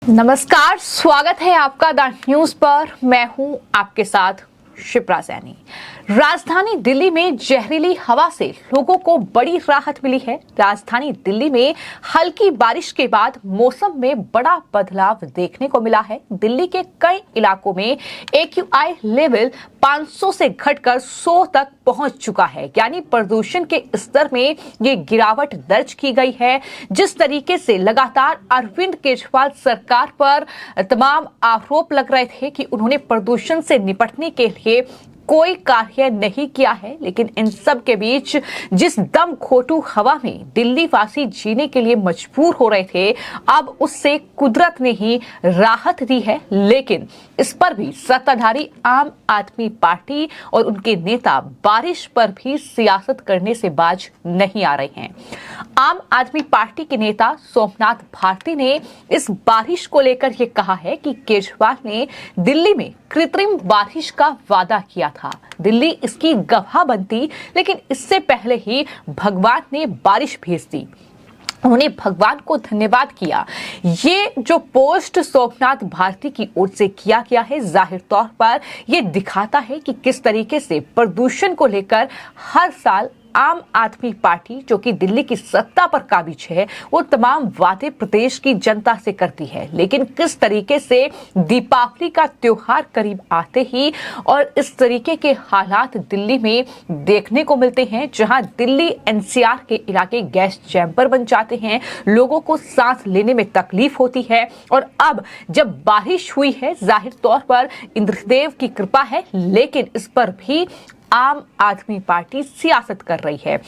नमस्कार, स्वागत है आपका द न्यूज पर। मैं हूं आपके साथ शिप्रा सैनी। राजधानी दिल्ली में जहरीली हवा से लोगों को बड़ी राहत मिली है। राजधानी दिल्ली में हल्की बारिश के बाद मौसम में बड़ा बदलाव देखने को मिला है। दिल्ली के कई इलाकों में AQI लेवल 500 से घटकर 100 तक पहुंच चुका है, यानी प्रदूषण के स्तर में ये गिरावट दर्ज की गई है। जिस तरीके से लगातार अरविंद केजरीवाल सरकार पर तमाम आरोप लग रहे थे कि उन्होंने प्रदूषण से निपटने के लिए कोई कार्य नहीं किया है, लेकिन इन सब के बीच जिस दम घोटू हवा में दिल्ली वासी जीने के लिए मजबूर हो रहे थे, अब उससे कुदरत ने ही राहत दी है। लेकिन इस पर भी सत्ताधारी आम आदमी पार्टी और उनके नेता बारिश पर भी सियासत करने से बाज नहीं आ रहे हैं। आम आदमी पार्टी के नेता सोमनाथ भारती ने इस बारिश को लेकर यह कहा है कि केजरीवाल ने दिल्ली में कृत्रिम बारिश का वादा किया था, दिल्ली इसकी गवाह बनती, लेकिन इससे पहले ही भगवान ने बारिश भेज दी। उन्होंने भगवान को धन्यवाद किया। ये जो पोस्ट सोमनाथ भारती की ओर से किया गया है, जाहिर तौर पर यह दिखाता है कि किस तरीके से प्रदूषण को लेकर हर साल आम आदमी पार्टी, जो कि दिल्ली की सत्ता पर काबिज है, वो तमाम वादे प्रदेश की जनता से करती है। लेकिन किस तरीके से दीपावली का त्योहार करीब आते ही और इस तरीके के हालात दिल्ली में देखने को मिलते हैं, जहां दिल्ली NCR के इलाके गैस चैम्बर बन जाते हैं, लोगों को सांस लेने में तकलीफ होती है। और अब जब बारिश हुई है, जाहिर तौर पर इंद्रदेव की कृपा है, लेकिन इस पर भी आम आदमी पार्टी सियासत कर रही है।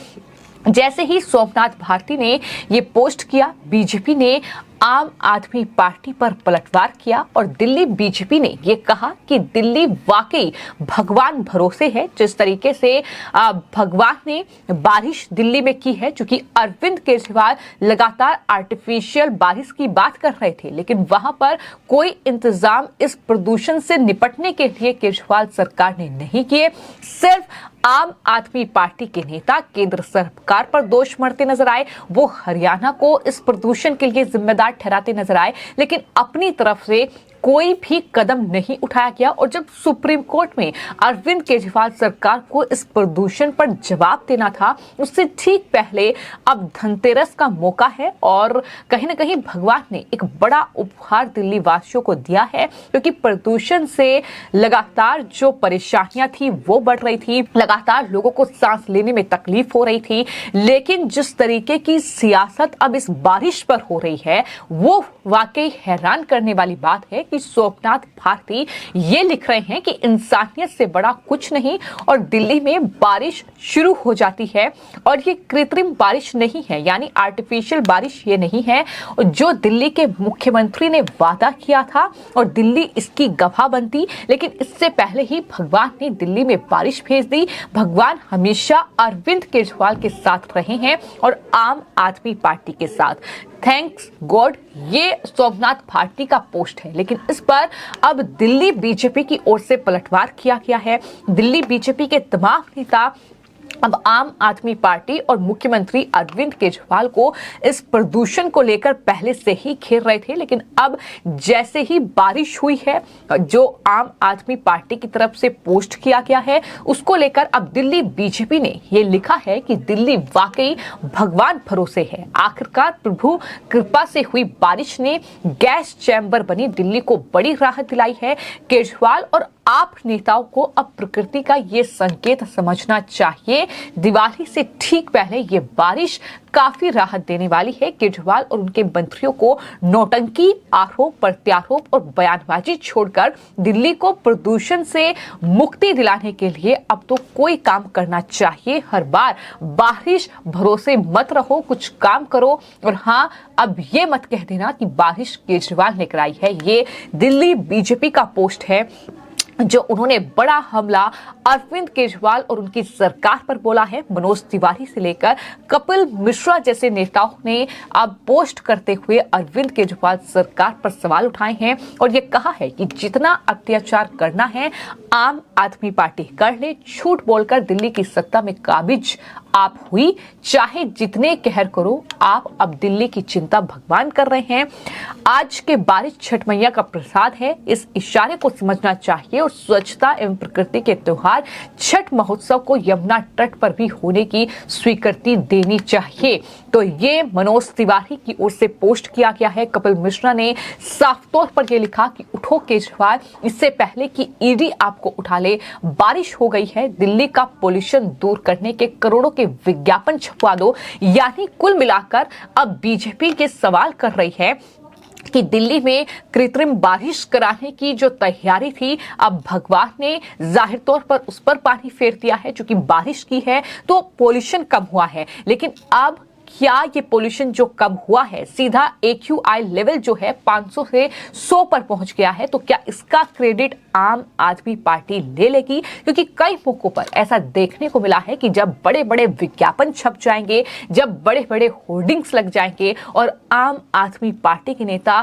जैसे ही सोमनाथ भारती ने ये पोस्ट किया, बीजेपी ने आम आदमी पार्टी पर पलटवार किया और दिल्ली बीजेपी ने ये कहा कि दिल्ली वाकई भगवान भरोसे है। जिस तरीके से भगवान ने बारिश दिल्ली में की है, चूंकि अरविंद केजरीवाल लगातार आर्टिफिशियल बारिश की बात कर रहे थे, लेकिन वहां पर कोई इंतजाम इस प्रदूषण से निपटने के लिए केजरीवाल सरकार ने नहीं किए। सिर्फ आम आदमी पार्टी के नेता केंद्र सरकार पर दोष मढ़ते नजर आए, वो हरियाणा को इस प्रदूषण के लिए जिम्मेदार ठहराते नजर आए, लेकिन अपनी तरफ से कोई भी कदम नहीं उठाया गया। और जब सुप्रीम कोर्ट में अरविंद केजरीवाल सरकार को इस प्रदूषण पर जवाब देना था, उससे ठीक पहले अब धनतेरस का मौका है और कहीं ना कहीं भगवान ने एक बड़ा उपहार दिल्ली वासियों को दिया है, क्योंकि प्रदूषण से लगातार जो परेशानियां थी वो बढ़ रही थी, लगातार लोगों को सांस लेने में तकलीफ हो रही थी। लेकिन जिस तरीके की सियासत अब इस बारिश पर हो रही है, वो वाकई हैरान करने वाली बात है कि सोमनाथ भारती ये लिख रहे हैं कि इंसानियत से बड़ा कुछ नहीं, और दिल्ली में बारिश शुरू हो जाती है और ये कृत्रिम बारिश नहीं है, यानी आर्टिफिशियल बारिश ये नहीं है, जो दिल्ली के मुख्यमंत्री ने वादा किया था और दिल्ली इसकी गवाह बनती, लेकिन इससे पहले ही भगवान ने दिल्ली में बारिश भेज दी। भगवान हमेशा अरविंद केजरीवाल के साथ रहे हैं और आम आदमी पार्टी के साथ। थैंक्स गॉड, ये सोमनाथ भारती का पोस्ट है, लेकिन इस पर अब दिल्ली बीजेपी की ओर से पलटवार किया गया है। दिल्ली बीजेपी के तमाम नेता अब आम आदमी पार्टी और मुख्यमंत्री अरविंद केजरीवाल को इस प्रदूषण को लेकर पहले से ही घेर रहे थे, लेकिन अब जैसे ही बारिश हुई है, जो आम आदमी पार्टी की तरफ से पोस्ट किया गया है, उसको लेकर अब दिल्ली बीजेपी ने ये लिखा है कि दिल्ली वाकई भगवान भरोसे है। आखिरकार प्रभु कृपा से हुई बारिश ने गैस चैम्बर बनी दिल्ली को बड़ी राहत दिलाई है। केजरीवाल और आप नेताओं को अब प्रकृति का ये संकेत समझना चाहिए। दिवाली से ठीक पहले ये बारिश काफी राहत देने वाली है। केजरीवाल और उनके मंत्रियों को नौटंकी, आरोप प्रत्यारोप और बयानबाजी छोड़कर दिल्ली को प्रदूषण से मुक्ति दिलाने के लिए अब तो कोई काम करना चाहिए। हर बार बारिश भरोसे मत रहो, कुछ काम करो। और हाँ, अब ये मत कह देना कि बारिश केजरीवाल ने कराई है। ये दिल्ली बीजेपी का पोस्ट है, जो उन्होंने बड़ा हमला अरविंद केजरीवाल और उनकी सरकार पर बोला है। मनोज तिवारी से लेकर कपिल मिश्रा जैसे नेताओं ने अब पोस्ट करते हुए अरविंद केजरीवाल सरकार पर सवाल उठाए हैं और ये कहा है कि जितना अत्याचार करना है आम आदमी पार्टी कर ले। झूठ बोलकर दिल्ली की सत्ता में काबिज आप हुई, चाहे जितने कहर करो आप अब दिल्ली की चिंता भगवान कर रहे हैं। आज के बारिश छठ मैया का प्रसाद है, इस इशारे को समझना चाहिए और स्वच्छता एवं प्रकृति के त्योहार छठ महोत्सव को यमुना तट पर भी होने की स्वीकृति देनी चाहिए। तो ये मनोज तिवारी की ओर से पोस्ट किया गया है। कपिल मिश्रा ने साफ तौर पर यह लिखा कि उठो केजरीवाल, इससे पहले कि ईडी आपको उठा ले, बारिश हो गई है, दिल्ली का पोल्यूशन दूर करने के करोड़ों के विज्ञापन छपवा दो। यानी कुल मिलाकर अब बीजेपी ये सवाल कर रही है कि दिल्ली में कृत्रिम बारिश कराने की जो तैयारी थी, अब भगवान ने जाहिर तौर पर उस पर पानी फेर दिया है। चूंकि बारिश की है तो पोल्यूशन कम हुआ है, लेकिन अब क्या ये पोल्यूशन जो कम हुआ है सीधा AQI लेवल जो है 500 से 100 पर पहुंच गया है, तो क्या इसका क्रेडिट आम आदमी पार्टी ले लेगी? क्योंकि कई मौकों पर ऐसा देखने को मिला है कि जब बड़े बड़े विज्ञापन छप जाएंगे, जब बड़े बड़े होर्डिंग्स लग जाएंगे और आम आदमी पार्टी के नेता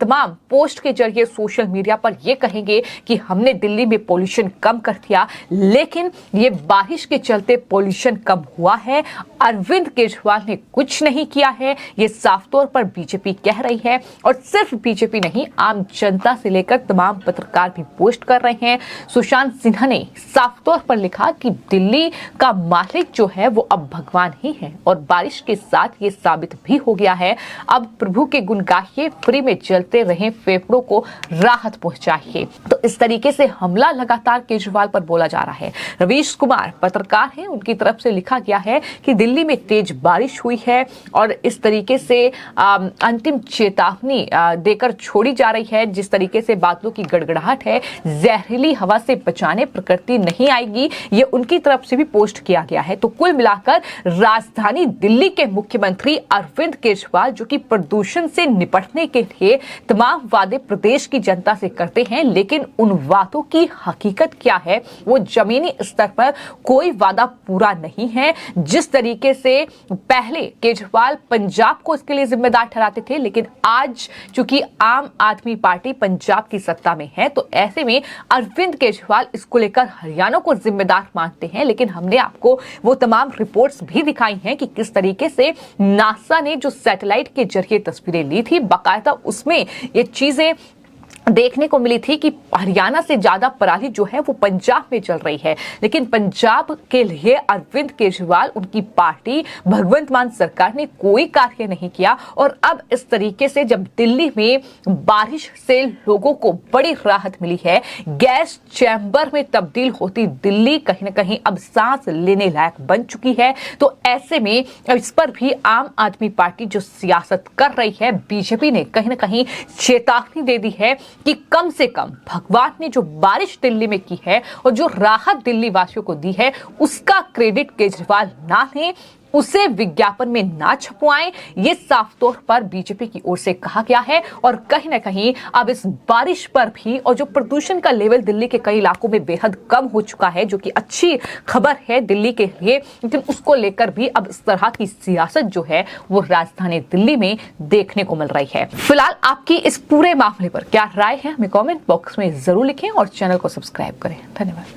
तमाम पोस्ट के जरिए सोशल मीडिया पर यह कहेंगे कि हमने दिल्ली में पोल्यूशन कम कर दिया, लेकिन ये बारिश के चलते पोल्यूशन कम हुआ है, अरविंद केजरीवाल ने कुछ नहीं किया है, ये साफ तौर पर बीजेपी कह रही है। और सिर्फ बीजेपी नहीं, आम जनता से लेकर तमाम पत्रकार भी पोस्ट कर रहे हैं। सुशांत सिन्हा ने साफ तौर पर लिखा कि दिल्ली का मालिक जो है वो अब भगवान ही है और बारिश के साथ ये साबित भी हो गया है। अब प्रभु के गुण गाइए, फ्री में चलते रहे, फेफड़ों को राहत पहुंचाइए। तो इस तरीके से हमला लगातार केजरीवाल पर बोला जा रहा है। रवीश कुमार पत्रकार हैं, उनकी तरफ से लिखा गया है कि दिल्ली में तेज बारिश हुई है और इस तरीके से अंतिम चेतावनी देकर छोड़ी जा रही है। जिस तरीके से बादलों की गड़गड़ाहट है, जहरीली हवा से बचाने प्रकृति नहीं आएगी, ये उनकी तरफ से भी पोस्ट किया गया है। तो कुल मिलाकर राजधानी दिल्ली के मुख्यमंत्री अरविंद केजरीवाल जो कि प्रदूषण से निपटने के लिए तमाम वादे प्रदेश की जनता से करते हैं, लेकिन उन वादों की हकीकत क्या है, वो जमीनी स्तर पर कोई वादा पूरा नहीं है। जिस तरीके से पहले केजरीवाल पंजाब को इसके लिए जिम्मेदार ठहराते थे, लेकिन आज चूंकि आम आदमी पार्टी पंजाब की सत्ता में है, तो ऐसे में अरविंद केजरीवाल इसको लेकर हरियाणा को जिम्मेदार मानते हैं। लेकिन हमने आपको वो तमाम रिपोर्ट्स भी दिखाई हैं कि किस तरीके से नासा ने जो सैटेलाइट के जरिए तस्वीरें ली थी, बाकायदा उसमें ये चीजें देखने को मिली थी कि हरियाणा से ज्यादा पराली जो है वो पंजाब में चल रही है। लेकिन पंजाब के लिए अरविंद केजरीवाल, उनकी पार्टी, भगवंत मान सरकार ने कोई कार्य नहीं किया। और अब इस तरीके से जब दिल्ली में बारिश से लोगों को बड़ी राहत मिली है, गैस चैम्बर में तब्दील होती दिल्ली कहीं ना कहीं अब सांस लेने लायक बन चुकी है। तो ऐसे में इस पर भी आम आदमी पार्टी जो सियासत कर रही है, बीजेपी ने कहीं ना कहीं चेतावनी दे दी है कि कम से कम भगवान ने जो बारिश दिल्ली में की है और जो राहत दिल्ली वासियों को दी है, उसका क्रेडिट केजरीवाल ना लें, उसे विज्ञापन में ना छपवाएं। ये साफ तौर पर बीजेपी की ओर से कहा गया है। और कहीं ना कहीं अब इस बारिश पर भी, और जो प्रदूषण का लेवल दिल्ली के कई इलाकों में बेहद कम हो चुका है, जो कि अच्छी खबर है दिल्ली के लिए, लेकिन उसको लेकर भी अब इस तरह की सियासत जो है वो राजधानी दिल्ली में देखने को मिल रही है। फिलहाल आपकी इस पूरे मामले पर क्या राय है, हमें कॉमेंट बॉक्स में जरूर लिखें और चैनल को सब्सक्राइब करें। धन्यवाद।